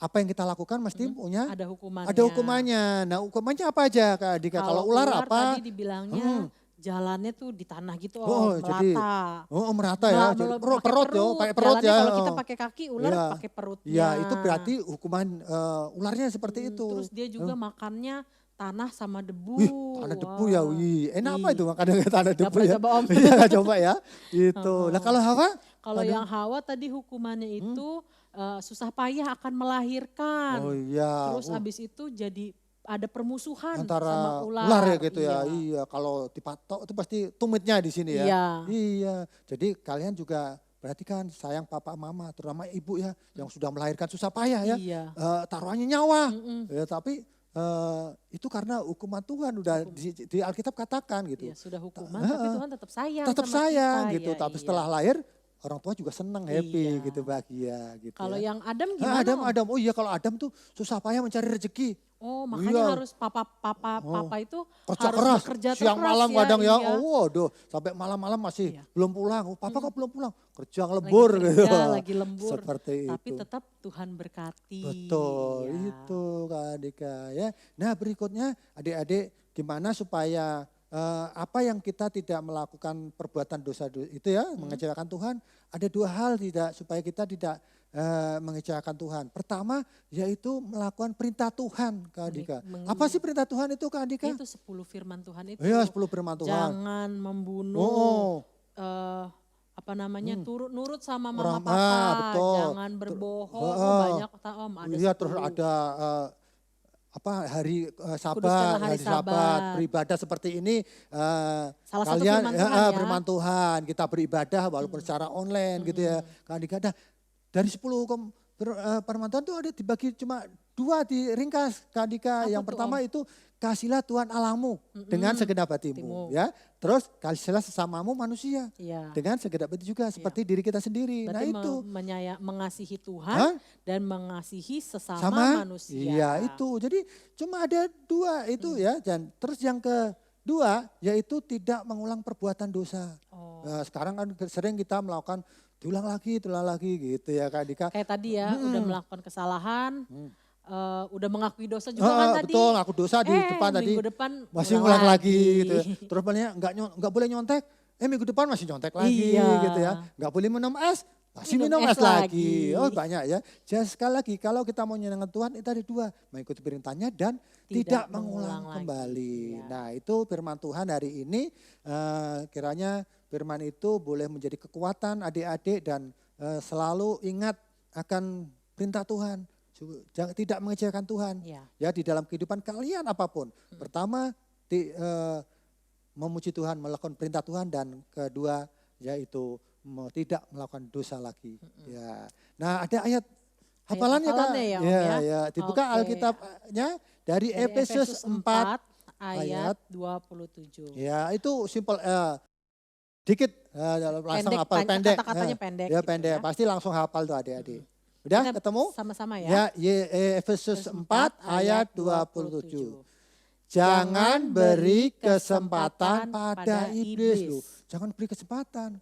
apa yang kita lakukan mesti punya Ada hukumannya. ada hukumannya. Nah hukumannya apa aja Kak Dika? Kalau ular apa? Tadi dibilangnya jalannya tuh di tanah gitu, Jadi melata. merata ya. Jadi Pakai perut ya, pakai perut jalannya ya. Kalau kita pakai kaki, ular Iya. pakai perutnya. Ya itu berarti hukuman ularnya seperti itu. Terus dia juga makannya tanah sama debu. Wih, tanah debu ya, wih. Enak apa itu makan dengan tanah Nggak debu pernah ya? coba, Om. Iya, nggak coba ya. Gitu. Nah kalau Hawa? Kalau yang Hawa tadi hukumannya itu susah payah akan melahirkan. Oh iya. Terus habis itu jadi ada permusuhan Antara sama ular ya gitu ya. Iya. Iya, kalau dipatok itu pasti tumitnya di sini ya. Iya. Iya. Jadi kalian juga berarti kan sayang papa mama, terutama ibu ya yang sudah melahirkan susah payah ya. Iya. Taruhannya nyawa. Ya, tapi itu karena hukuman Tuhan udah di Alkitab katakan gitu. Iya, sudah hukuman tapi Tuhan tetap sayang Tetap sama sayang kita. gitu. Ya, Tapi iya. setelah lahir orang tua juga senang, happy Iya. gitu, bahagia gitu. Kalau ya. yang Adam Nah, gimana? Om? Adam. Oh iya, kalau Adam tuh susah payah mencari rezeki. Oh, makanya Iya. harus papa itu Kerja harus keras, bekerja siang keras malam kadang ya, iya. waduh sampai malam-malam masih Iya. belum pulang. Oh, papa kok belum pulang? Kerja Lagi ngelebur gitu. kerja, lagi lembur. Seperti Tapi itu. tetap Tuhan berkati. Betul, Iya. itu Kak Dika ya. Nah berikutnya adik-adik gimana supaya apa yang kita tidak melakukan perbuatan dosa itu ya, mengecewakan Tuhan, ada dua hal supaya kita tidak mengecewakan Tuhan. Pertama yaitu melakukan perintah Tuhan, Kak Andika. Apa sih perintah Tuhan itu, Kak Andika? Itu 10 firman Tuhan itu. Iya, 10 firman Tuhan. Jangan membunuh. Nurut sama mama papa, betul. jangan berbohong. Banyak Om, ada iya, 10. terus ada hari Kuduskanlah Sabat, hari Sabat, beribadah seperti ini. Salah satu kalian firman Tuhan ya. firman Tuhan, kita beribadah walaupun secara online gitu ya. Kak Andika, dari 10 firman Tuhan itu ada dibagi cuma 2 diringkas, Kak Andika. Yang pertama itu kasihlah Tuhan Allahmu dengan segenap hatimu, ya. Terus kasihlah sesamamu manusia dengan segenap hati juga seperti diri kita sendiri. Berarti nah itu mengasihi Tuhan dan mengasihi sesama manusia. Iya itu. Jadi cuma ada 2 itu ya. Dan terus yang kedua yaitu tidak mengulang perbuatan dosa. Nah, sekarang kan sering kita melakukan diulang lagi gitu ya, Kak Dika. Kayak tadi ya, udah melakukan kesalahan. Udah mengakui dosa juga kan tadi. Betul, aku dosa di depan tadi. Minggu depan masih ngulang lagi gitu ya. Terus nggak boleh nyontek. Minggu depan masih nyontek lagi gitu ya. Nggak boleh minum es, masih minum es lagi. Oh banyak ya. Jadi sekali lagi kalau kita mau nyenangkan Tuhan itu ada 2. Mengikuti perintahnya dan tidak mengulang kembali. Nah itu firman Tuhan hari ini. Kiranya firman itu boleh menjadi kekuatan adik-adik dan selalu ingat akan perintah Tuhan. Jangan tidak mengecewakan Tuhan ya di dalam kehidupan kalian apapun. Pertama memuji Tuhan, melakukan perintah Tuhan, dan kedua yaitu tidak melakukan dosa lagi. Ya. Nah ada ayat hafalannya Kak. Ya, dibuka Alkitabnya dari Efesus 4 ayat 27. Ya itu simple dikit langsung hafal pendek. Kata-katanya pendek. Ya pendek, pasti langsung hafal tuh adik-adik. Udah ketemu? Sama-sama ya. Efesus 4 ayat 27. Jangan beri kesempatan pada iblis. Loh. Jangan beri kesempatan.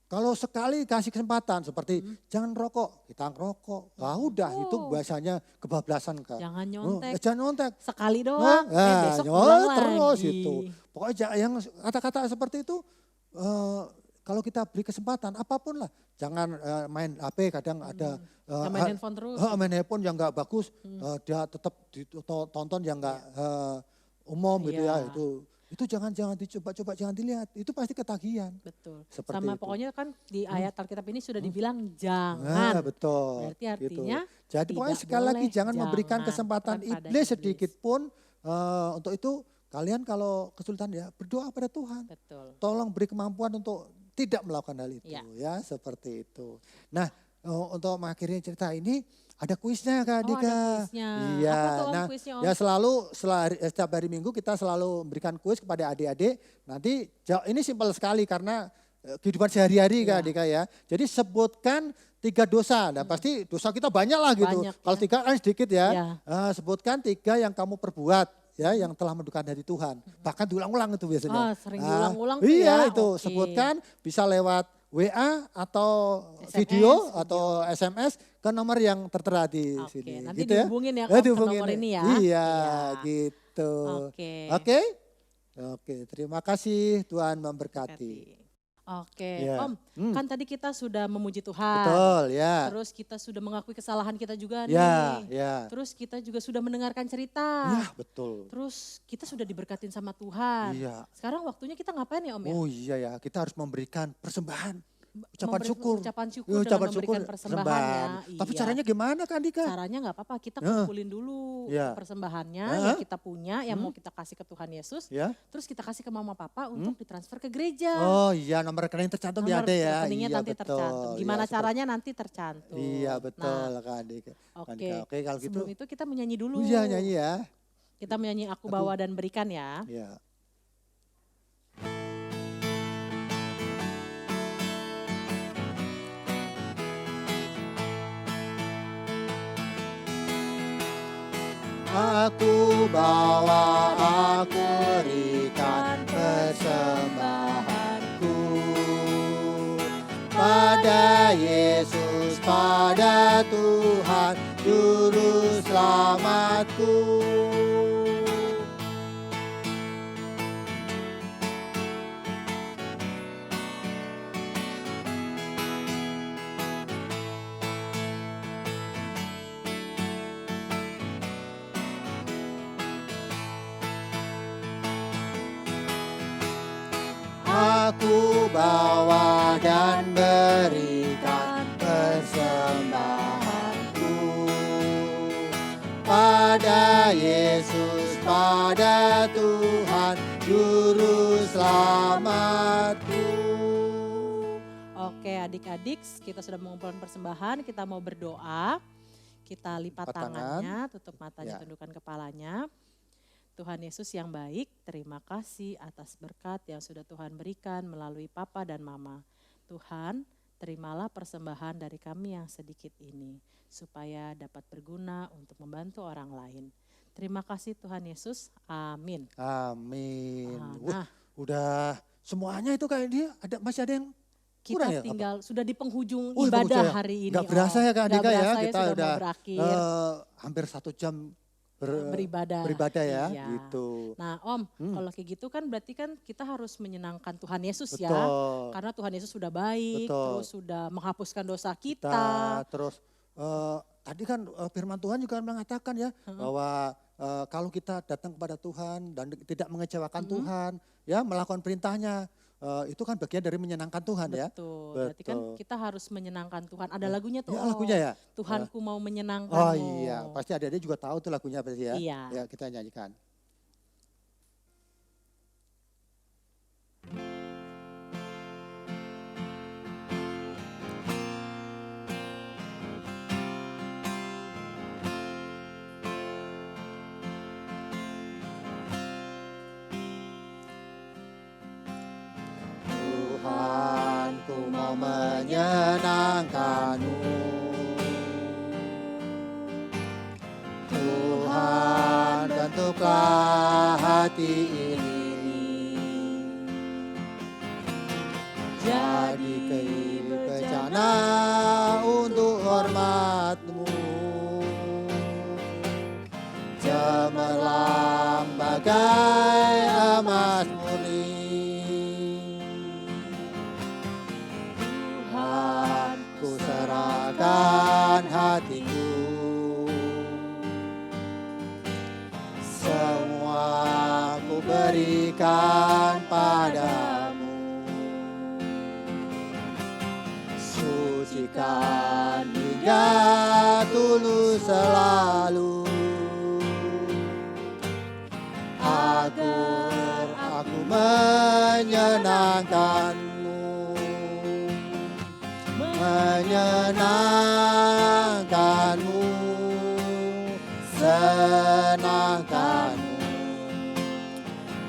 Kalau sekali kasih kesempatan seperti jangan rokok, kita ngerokok. Wah udah itu bahasanya kebablasan Kak. Jangan nyontek. Jangan nyontek. Sekali doang, besok terus lagi. itu. Pokoknya yang kata-kata seperti itu kalau kita beri kesempatan apapun lah, jangan main HP, kadang ada main handphone terus. Main handphone yang nggak bagus, dia tetap ditonton yang nggak umum gitu ya. Itu jangan dicoba-coba, jangan dilihat, itu pasti ketagihan. Betul. Seperti sama itu. pokoknya kan di ayat Alkitab ini sudah dibilang jangan. Betul. Berarti artinya gitu. Jadi pokoknya sekali lagi jangan memberikan kesempatan iblis sedikit pun. Untuk itu kalian kalau kesulitan ya berdoa pada Tuhan. Betul. Tolong beri kemampuan untuk tidak melakukan hal itu ya seperti itu. Nah untuk mengakhiri cerita ini ada kuisnya Kak Dika. Ada kuisnya. Iya. Apa tuh, nah kuisnya, ya setiap hari Minggu kita selalu memberikan kuis kepada adik-adik. Nanti ini simpel sekali karena kehidupan sehari-hari Kak Dika ya. Jadi sebutkan 3 dosa. Nah pasti dosa kita banyak lah gitu. Kalau 3 kan sedikit ya. Sebutkan 3 yang kamu perbuat. Ya, yang telah mendukakan hati Tuhan. Bahkan diulang-ulang itu biasanya. Sering diulang-ulang tuh iya, ya. itu sebutkan bisa lewat WA atau SMS, video atau SMS ke nomor yang tertera di sini. Nanti gitu dihubungin ya ke nomor ini ya. Iya, gitu. Oke, terima kasih, Tuhan memberkati. Oke, Om, kan tadi kita sudah memuji Tuhan. Betul, ya. Terus kita sudah mengakui kesalahan kita juga ya, nih. Ya. Terus kita juga sudah mendengarkan cerita. Ya, betul. Terus kita sudah diberkatin sama Tuhan. Iya. Sekarang waktunya kita ngapain ya Om ya? Oh iya ya, kita harus memberikan persembahan. Ucapan syukur dengan memberikan persembahan ya. Tapi caranya gimana Kak Andika? Caranya nggak apa-apa, kita kumpulin dulu persembahannya yang kita punya, yang mau kita kasih ke Tuhan Yesus. Terus kita kasih ke mama papa untuk ditransfer ke gereja. Oh iya, nomor rekening tercantum ya ada ya. Rekeningnya nanti tercantum. Gimana caranya nanti tercantum. Iya betul Kak Andika. Oke, kalau gitu. Sebelum itu kita menyanyi dulu. Iya nyanyi ya. Kita menyanyi Aku Bawa dan Berikan ya. Iya. Aku bawa, aku berikan persembahanku pada Yesus, pada Tuhan, Juru Selamatku. aku bawa dan berikan persembahanku pada Yesus, pada Tuhan Juru Selamatku. Oke adik-adik, kita sudah mengumpulkan persembahan, kita mau berdoa. Kita lipat Lipat tangan. tangannya, tutup matanya, Ya. tundukkan kepalanya. Tuhan Yesus yang baik, terima kasih atas berkat yang sudah Tuhan berikan melalui Papa dan Mama. Tuhan, terimalah persembahan dari kami yang sedikit ini, supaya dapat berguna untuk membantu orang lain. Terima kasih Tuhan Yesus, amin. Amin. Nah, Udah semuanya itu kayak dia, masih ada yang kita kurang ya, tinggal sudah di penghujung Oh, ibadah penghujung ya. hari ini. Nggak berasa ya Kak Nggak Andika ya, berasa kita sudah udah mau berakhir. hampir 1 jam beribadah. ya, Iya. gitu. Nah Om, kalau kayak gitu kan berarti kan kita harus menyenangkan Tuhan Yesus ya. Betul. Karena Tuhan Yesus sudah baik, Betul. terus sudah menghapuskan dosa kita. Terus tadi kan firman Tuhan juga mengatakan ya bahwa kalau kita datang kepada Tuhan dan tidak mengecewakan Tuhan, ya melakukan perintahnya, itu kan bagian dari menyenangkan Tuhan ya. Betul, berarti kan Betul. kita harus menyenangkan Tuhan. Ada lagunya tuh, Ya, lagunya ya? Tuhanku mau menyenangkanmu. Oh iya, pasti adik-adik juga tahu tuh lagunya pasti ya. Iya. Ya kita nyanyikan. Tuhan, ku mau menyenangkan-Mu. Tuhan, bentuklah hati ini jadi bejana untuk hormat-Mu. Cemerlang bagai emas murni. Tuhan, ku serahkan hatiku. Semua ku berikan padamu. Sucikan hingga tulus selalu. Agar aku menyenangkan-Mu. Menyenangkan-Mu. Senangkan-Mu.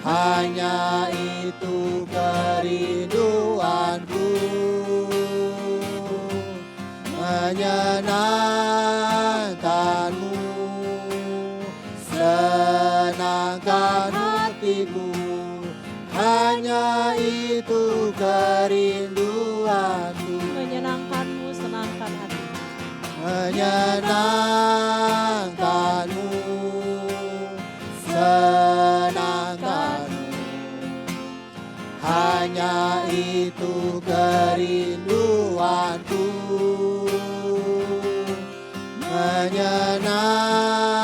Hanya itu kerinduanku. Menyenangkan-Mu. Senangkan hatiku. Hanya itu kerinduanku. Menyenangkanmu, senangkan hati. Menyenangkan-Mu. Senangkan-Mu. Hanya itu kerinduanku.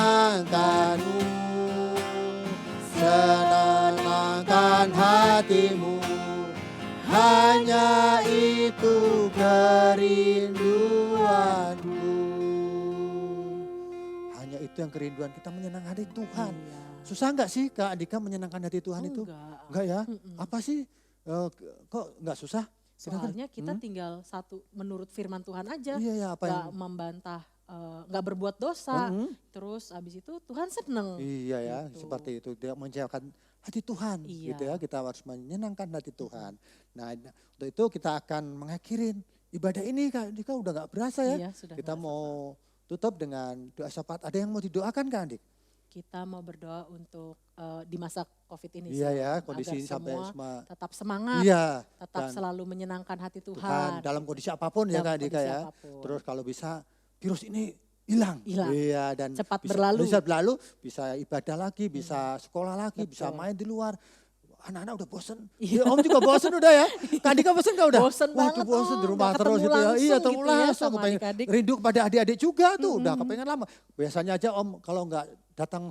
Menyenangkan-Mu. Senangkan hatimu. Hanya itu kerinduanku. Hanya itu yang kerinduan kita, menyenangkan hati Tuhan. Iya. Susah enggak sih Kak Andika menyenangkan hati Tuhan itu? Enggak ya? Apa sih? Kok enggak susah? Soalnya kita tinggal satu menurut firman Tuhan aja. Iya ya, apa Gak yang membantah, gak berbuat dosa. Terus abis itu Tuhan seneng. Iya ya, Gitu. seperti itu. Tidak menjauhkan hati Tuhan, Iya. gitu ya. Kita harus menyenangkan hati Tuhan. Nah, untuk itu kita akan mengakhirin ibadah ini, Kak Andika udah nggak berasa ya. Iya, sudah Kita nggak mau tutup dengan doa syafaat. Ada yang mau didoakan, Kak Andik? Kita mau berdoa untuk di masa COVID ini. Iya sih, ya, agar kondisi ini sampai semua semua. tetap semangat, Iya, tetap dan selalu menyenangkan hati Tuhan. Tuhan dalam kondisi apapun ya, Dalam Kak Andika kondisi ya. apapun. Terus kalau bisa virus ini hilang. Hilang. Iya, dan Cepat bisa, berlalu. Bisa berlalu, bisa ibadah lagi, bisa sekolah lagi, bisa Betul. main di luar. Anak-anak udah bosen. Iya. Ya, Om juga bosen udah ya. Kak Andika bosen gak udah? Bosen banget, bosen di Om. rumah Nggak terus ketemu gitu ya. langsung Iya, ketemu gitu ya langsung. sama Kepengen adik-adik. rindu kepada adik-adik juga tuh. Udah kepengen lama. Biasanya aja Om kalau nggak datang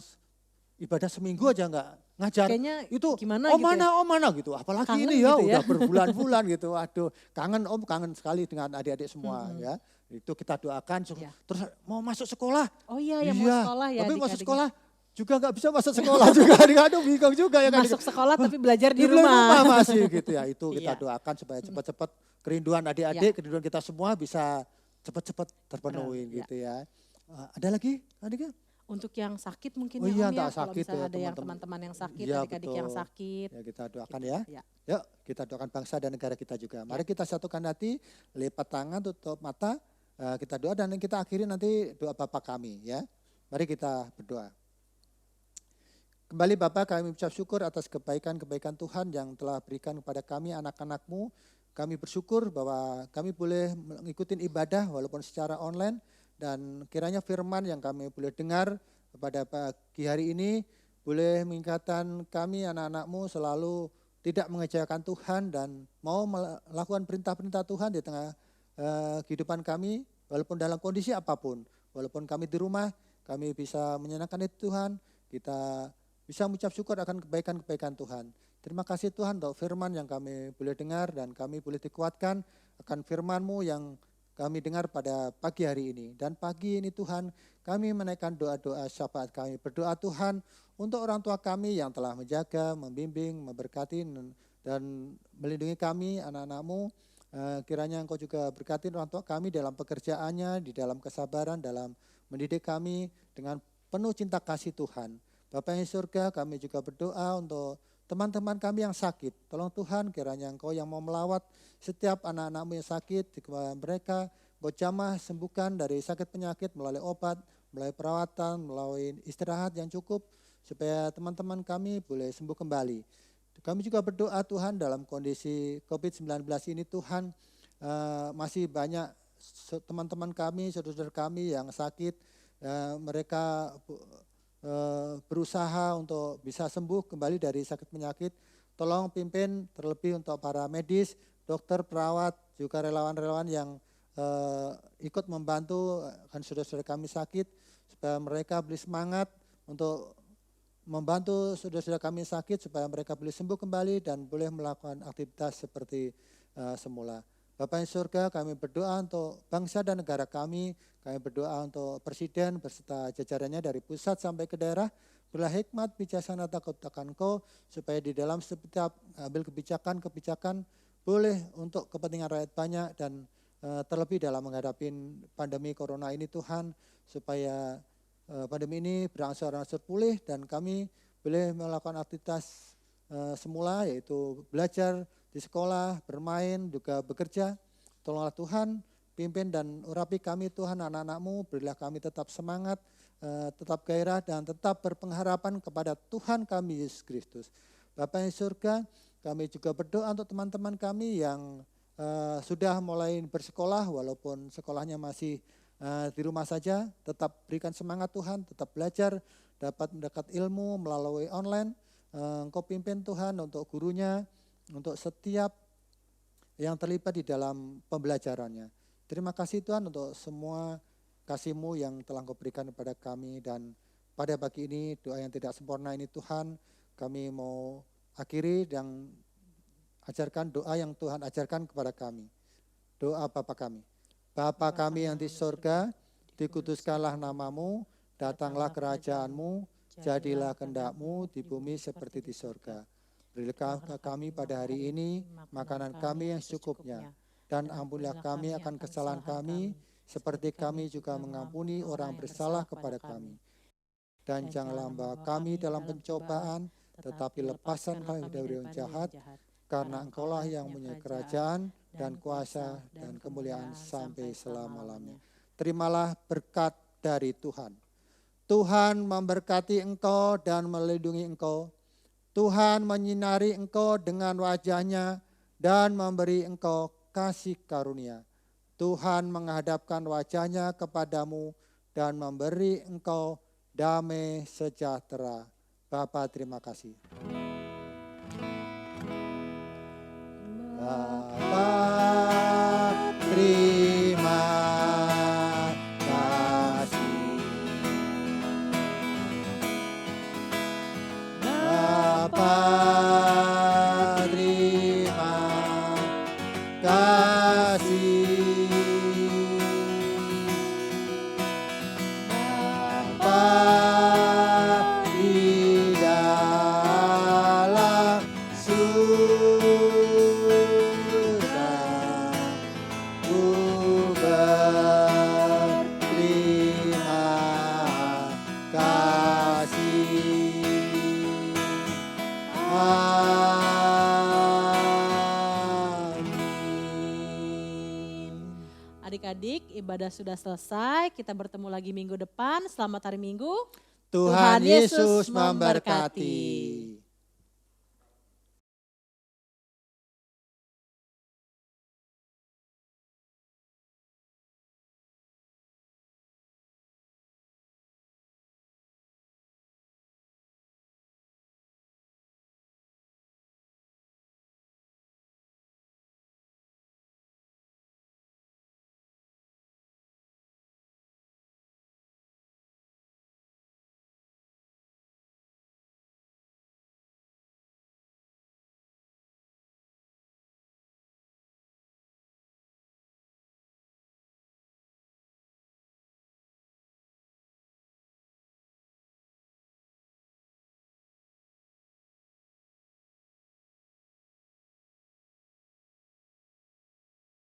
ibadah seminggu aja nggak ngajar Kayaknya itu gimana gitu ya? om mana gitu. Apalagi Kangen ini ya gitu ya. udah berbulan-bulan gitu. Aduh, kangen sekali dengan adik-adik semua Mhm. ya. Itu kita doakan. Ya. Terus mau masuk sekolah. Oh iya yang mau Iya, sekolah ya tapi masuk adik-adiknya. sekolah juga nggak bisa masuk sekolah juga. Aduh bingung juga ya kan. Masuk sekolah tapi belajar di Di rumah rumah. masih gitu ya. Itu kita Iya. doakan supaya cepat-cepat kerinduan adik-adik, kerinduan kita semua bisa cepat-cepat terpenuhi Ya. gitu ya. Ada lagi adiknya? Untuk yang sakit mungkin Oh ya iya, Om ya. tak Kalau sakit misalnya ya, ada yang teman-teman. teman-teman yang sakit, Iya, adik-adik yang betul. sakit. Ya kita doakan Gitu. ya. Ya. Yuk kita doakan bangsa dan negara kita juga. Mari kita satukan hati, lipat tangan, tutup mata. Kita doa dan kita akhiri nanti doa Bapa kami ya. Mari kita berdoa. Kembali Bapa kami ucap syukur atas kebaikan-kebaikan Tuhan yang telah berikan kepada kami anak-anak-Mu. Kami bersyukur bahwa kami boleh mengikuti ibadah walaupun secara online. Dan kiranya firman yang kami boleh dengar pada pagi hari ini boleh mengingatkan kami anak-anak-Mu selalu tidak mengecewakan Tuhan dan mau melakukan perintah-perintah Tuhan di tengah kehidupan kami walaupun dalam kondisi apapun. Walaupun kami di rumah kami bisa menyenangkan itu Tuhan, kita bisa mengucap syukur akan kebaikan-kebaikan Tuhan. Terima kasih Tuhan untuk firman yang kami boleh dengar dan kami boleh dikuatkan akan firman-Mu yang kami dengar pada pagi hari ini. Dan pagi ini Tuhan kami menaikkan doa-doa syafaat kami. Berdoa Tuhan untuk orang tua kami yang telah menjaga, membimbing, memberkati dan melindungi kami anak-anak-Mu. Kiranya Engkau juga berkati orang tua kami dalam pekerjaannya, di dalam kesabaran, dalam mendidik kami dengan penuh cinta kasih Tuhan. Bapa yang di surga kami juga berdoa untuk teman-teman kami yang sakit. Tolong Tuhan kiranya Engkau yang mau melawat setiap anak-anak-Mu yang sakit, di mereka Engkau jamah sembuhkan dari sakit penyakit melalui obat, melalui perawatan, melalui istirahat yang cukup supaya teman-teman kami boleh sembuh kembali. Kami juga berdoa Tuhan dalam kondisi COVID-19 ini Tuhan masih banyak teman-teman kami, saudara-saudara kami yang sakit, mereka berusaha untuk bisa sembuh kembali dari sakit penyakit. Tolong pimpin terlebih untuk para medis, dokter, perawat, juga relawan-relawan yang ikut membantu kan saudara-saudara kami sakit supaya mereka boleh semangat untuk membantu saudara-saudara kami sakit supaya mereka boleh sembuh kembali dan boleh melakukan aktivitas seperti semula. Bapa yang surga, kami berdoa untuk bangsa dan negara kami berdoa untuk presiden beserta jajarannya dari pusat sampai ke daerah. Berilah hikmat, bijaksana, takut akan Engkau supaya di dalam setiap ambil kebijakan boleh untuk kepentingan rakyat banyak dan terlebih dalam menghadapi pandemi corona ini Tuhan, supaya pandemi ini berangsur-angsur pulih dan kami boleh melakukan aktivitas semula yaitu belajar di sekolah, bermain, juga bekerja. Tolonglah Tuhan, pimpin dan urapi kami Tuhan anak-anak-Mu, berilah kami tetap semangat, tetap gairah dan tetap berpengharapan kepada Tuhan kami Yesus Kristus. Bapa yang di surga, kami juga berdoa untuk teman-teman kami yang sudah mulai bersekolah walaupun sekolahnya masih di rumah saja, tetap berikan semangat Tuhan, tetap belajar, dapat mendapat ilmu melalui online. Engkau pimpin Tuhan untuk gurunya, untuk setiap yang terlibat di dalam pembelajarannya. Terima kasih Tuhan untuk semua kasih-Mu yang telah Engkau berikan kepada kami dan pada pagi ini doa yang tidak sempurna ini Tuhan, kami mau akhiri dan ajarkan doa yang Tuhan ajarkan kepada kami. Doa Bapa kami. Bapa kami yang di surga, dikuduskanlah nama-Mu, datanglah kerajaan-Mu, jadilah kehendak-Mu di bumi seperti di surga. Berilah kami pada hari ini makanan kami yang secukupnya, dan ampunilah kami akan kesalahan kami, seperti kami juga mengampuni orang bersalah kepada kami. Dan janganlah membawa kami dalam pencobaan, tetapi lepaskan kami dari yang jahat, karena Engkaulah yang punya kerajaan dan kuasa dan kemuliaan sampai selama-lamanya. Terimalah berkat dari Tuhan. Tuhan memberkati engkau dan melindungi engkau. Tuhan menyinari engkau dengan wajah-Nya dan memberi engkau kasih karunia. Tuhan menghadapkan wajah-Nya kepadamu dan memberi engkau damai sejahtera. Bapa, terima kasih. Bapa, terima kasih. adik-adik, ibadah sudah selesai. Kita bertemu lagi minggu depan. Selamat hari Minggu. Tuhan Yesus memberkati.